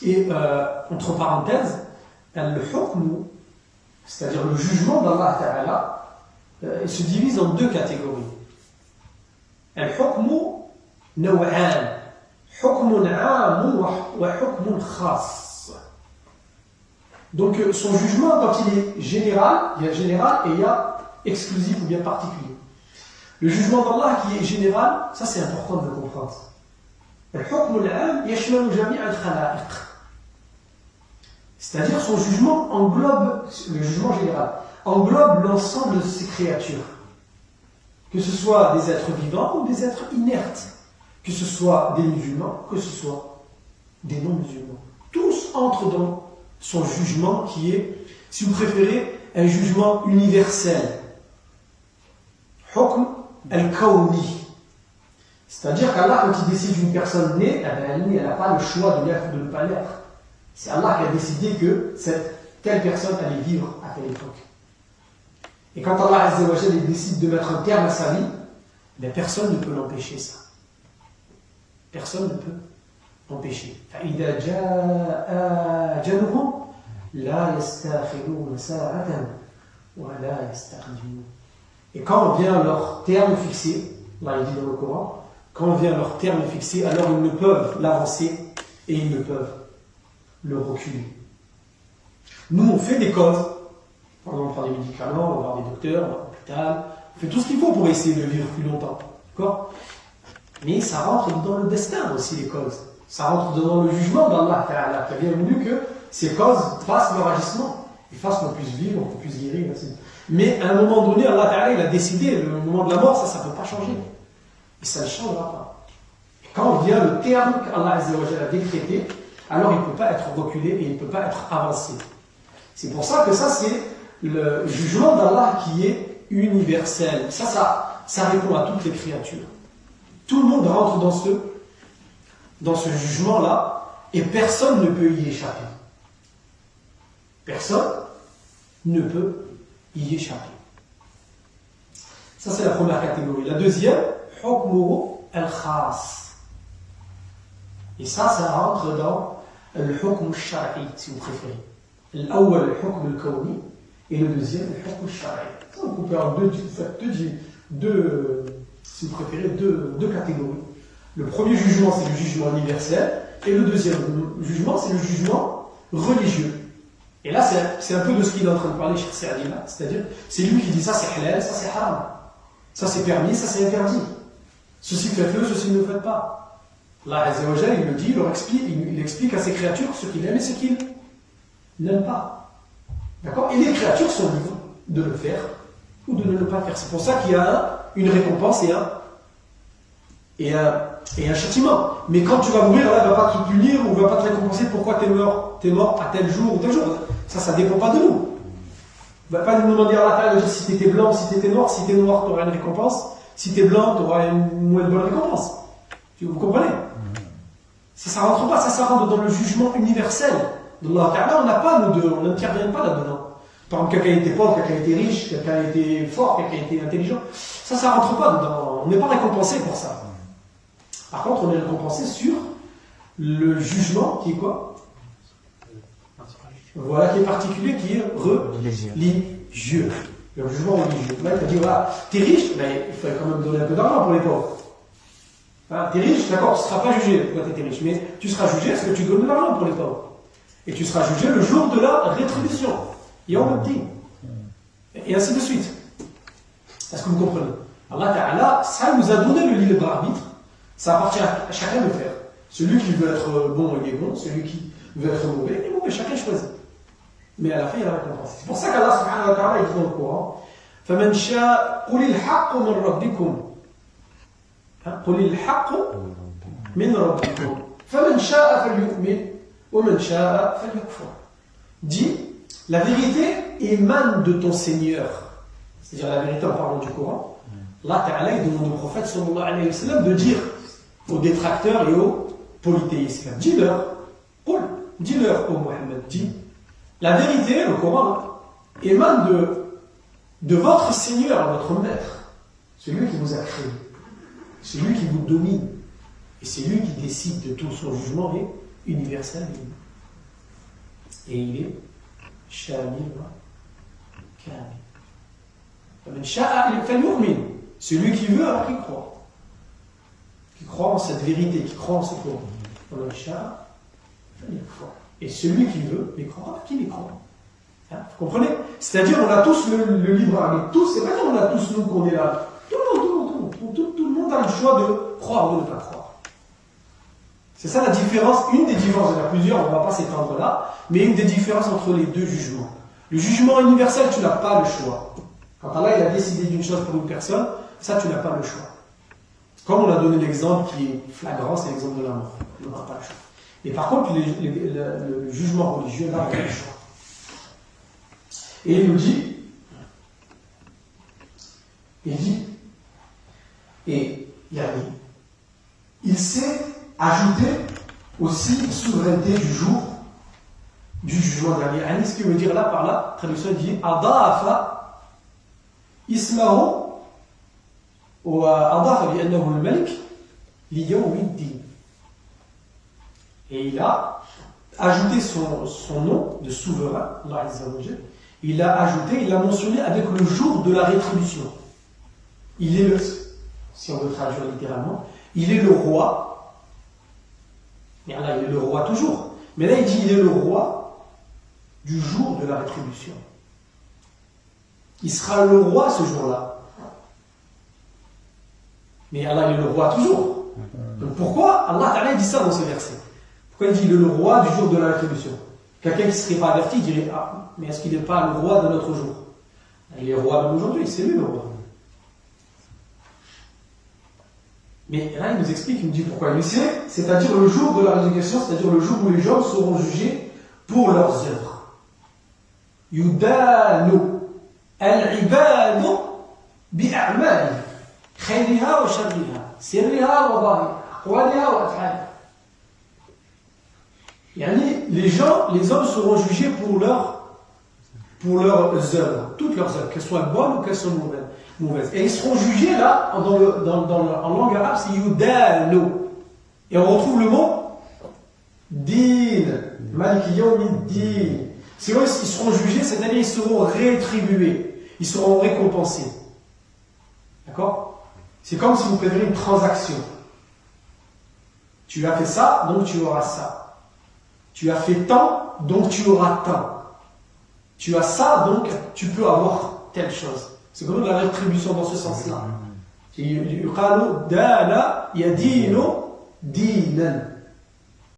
Et entre parenthèses, le hukm, c'est-à-dire le jugement d'Allah Ta'ala, il se divise en deux catégories. Le hukm naw'an, hukm 'am wa hukm khas. Donc son jugement, quand il est général, il y a général et il y a exclusif ou bien particulier. Le jugement d'Allah qui est général, ça c'est important de le comprendre. Le hukm 'am yashmalu jami' al-khalaiq. C'est-à-dire son jugement englobe, le jugement général, englobe l'ensemble de ces créatures. Que ce soit des êtres vivants ou des êtres inertes. Que ce soit des musulmans, que ce soit des non-musulmans. Tous entrent dans son jugement qui est, si vous préférez, un jugement universel. Hukm al-kawni. C'est-à-dire qu'Allah, quand il décide d'une personne née, elle n'a pas le choix de l'être ou de ne pas l'être. C'est Allah qui a décidé que telle personne allait vivre à telle époque. Et quand Allah Azza wa Jalla décide de mettre un terme à sa vie, ben personne ne peut l'empêcher ça. Personne ne peut l'empêcher. فَإِذَا جَاءَ أَجَلُهُمْ لَا يَسْتَأْخِرُونَ سَاعَةً وَلَا يَسْتَقْدِمُونَ. Et quand vient leur terme fixé, là il dit dans le Coran, quand vient leur terme fixé, alors ils ne peuvent l'avancer et ils ne peuvent le reculer. Nous, on fait des causes. Par exemple, on prend des médicaments, on va voir des docteurs, on va à l'hôpital, on fait tout ce qu'il faut pour essayer de vivre plus longtemps. D'accord ? Mais ça rentre dans le destin aussi, les causes. Ça rentre dans le jugement d'Allah Ta'ala, qui a bien voulu que ces causes fassent leur agissement, et fassent qu'on puisse vivre, qu'on puisse guérir. Mais à un moment donné, Allah Ta'ala, il a décidé, le moment de la mort, ça ne peut pas changer. Et ça ne changera pas. Et quand vient le terme qu'Allah Azza wa Jalla a décrété, alors il ne peut pas être reculé et il ne peut pas être avancé. C'est pour ça que ça, c'est le jugement d'Allah qui est universel. Ça répond à toutes les créatures. Tout le monde rentre dans ce jugement-là et personne ne peut y échapper. Personne ne peut y échapper. Ça, c'est la première catégorie. La deuxième, hukmuhu al-khas. Et ça rentre dans le hukm al-shar'i, si vous préférez. L'awwal, le hukm al-kawni, et le deuxième, le hukm al-shar'i. Donc, on peut avoir si vous préférez, deux catégories. Le premier jugement, c'est le jugement universel, et le deuxième jugement, c'est le jugement religieux. Et là, c'est un peu de ce qu'il est en train de parler, Cheikh Saadi, là. C'est-à-dire, c'est lui qui dit ça c'est halal, ça c'est haram. Ça c'est permis, ça c'est interdit. Ceci faites-le, ceci ne le faites pas. Allah Azza wa Jalla, il le dit, il explique à ses créatures ce qu'il aime et ce qu'il n'aime pas. D'accord ? Et les créatures sont libres de le faire ou de ne le pas faire. C'est pour ça qu'il y a une récompense et un châtiment. Mais quand tu vas mourir, Allah ne va pas te punir ou ne va pas te récompenser pourquoi tu es mort à tel jour ou tel jour. Ça ne dépend pas de nous. Il ne va pas nous demander à Allah si tu étais blanc, si tu étais noir. Si tu es noir, tu auras une récompense. Si tu es blanc, tu auras une moins bonne récompense. Vous comprenez ? Si ça ne rentre pas, ça rentre dans le jugement universel d'Allah Ta'ala. On n'intervient pas là-dedans. Par exemple, quelqu'un était pauvre, quelqu'un était riche, quelqu'un était fort, quelqu'un était intelligent. Ça rentre pas dedans. On n'est pas récompensé pour ça. Par contre, on est récompensé sur le jugement qui est quoi ? Voilà, qui est particulier, qui est religieux. Le jugement religieux. Là, il t'a dit, voilà, t'es riche, mais il faut quand même donner un peu d'argent pour les pauvres. Hein, t'es riche, d'accord, tu ne seras pas jugé pourquoi tu étais riche, mais tu seras jugé parce que tu donnes de l'argent pour les pauvres. Et tu seras jugé le jour de la rétribution. Et en même temps. Et ainsi de suite. Est-ce que vous comprenez ? Allah Ta'ala, ça nous a donné le libre arbitre. Ça appartient à chacun de faire. Celui qui veut être bon, il est bon. Celui qui veut être mauvais, il est mauvais. Chacun choisit. Mais à la fin, il y a la récompense. C'est pour ça qu'Allah Subhanahu wa Ta'ala est dans le Coran. فَمَنْ شَاءَ قُلِ الْحَقُّ مِنْ رَبِّكُمْ قُلِ الْحَقُّ مِنْ رَبِّكُمْ فَمَنْ شَاءَ فَلْيُؤْمِنْ وَمَنْ شَاءَ فَلْيَكْفُرْ. Dis, la vérité émane de ton Seigneur. C'est-à-dire la vérité en parlant du Coran. Allah Ta'ala, il demande au prophète sallallahu alayhi wa sallam de dire aux détracteurs et aux polythéistes. Dis-leur, dis-leur, ô Mohammed, dis, la vérité, le Coran, émane de votre Seigneur, votre Maître, celui qui vous a créé, celui qui vous domine, et c'est lui qui décide de tout. Son jugement est universel Et il est shamil wa kamil. فمن شاء فليؤمن. Celui qui veut, alors qu'il croit. Qui croit en cette vérité, qui croit en ce Coran. ومن شاء فليكفر. Et celui qui veut, il croira, qu'il y croit. Hein, vous comprenez? C'est-à-dire, on a tous le libre arbitre. Tous, c'est pas dire on a tous nous qu'on est là. Tout le monde a le choix de croire ou de ne pas croire. C'est ça la différence, une des différences, il y en a plusieurs, on ne va pas s'étendre là, mais une des différences entre les deux jugements. Le jugement universel, tu n'as pas le choix. Quand Allah il a décidé d'une chose pour une personne, ça tu n'as pas le choix. Comme on a donné l'exemple qui est flagrant, c'est l'exemple de la mort. On n'aura pas le choix. Et par contre, le jugement religieux, là, il a le choix. Et il nous dit, et il s'est ajouté aussi une souveraineté du jour du jugement dernier. Ce qui veut dire là par là, traduction dit Adafa ismahu wa adafa bi annahu al-malik li yawmiddin. Et il a ajouté son nom de souverain, Allah Azza wa Jalla. Il l'a mentionné avec le jour de la rétribution. Il est si on veut traduire littéralement, il est le roi. Et Allah, il est le roi toujours. Mais là, il dit, il est le roi du jour de la rétribution. Il sera le roi ce jour-là. Mais Allah, il est le roi toujours. Donc pourquoi Allah dit ça dans ce verset? Pourquoi il dit, il est le roi du jour de la rétribution? Quelqu'un qui ne serait pas averti dirait, ah, mais est-ce qu'il n'est pas le roi de notre jour? Il est roi même aujourd'hui, c'est lui le roi. Mais là, il nous explique, il nous dit pourquoi il sait, c'est-à-dire le jour de la résurrection, c'est-à-dire le jour où les gens seront jugés pour leurs œuvres. Yudanu al-ibadu bi'a'mali khayriha wa sharriha sirriha wa dhahiriha aqwaliha wa af'aliha. Les hommes seront jugés pour leurs œuvres, toutes leurs œuvres, qu'elles soient bonnes ou qu'elles soient mauvaises. Et ils seront jugés là, en langue arabe, c'est yudanu. Et on retrouve le mot din, maliki yawmiddin. C'est vrai, ils seront jugés, c'est-à-dire ils seront rétribués, ils seront récompensés. D'accord? C'est comme si vous préférez une transaction. Tu as fait ça, donc tu auras ça. Tu as fait tant, donc tu auras tant. Tu as ça, donc tu peux avoir telle chose. C'est comme la rétribution dans ce sens-là. Yuqalu dana yadinu dinan.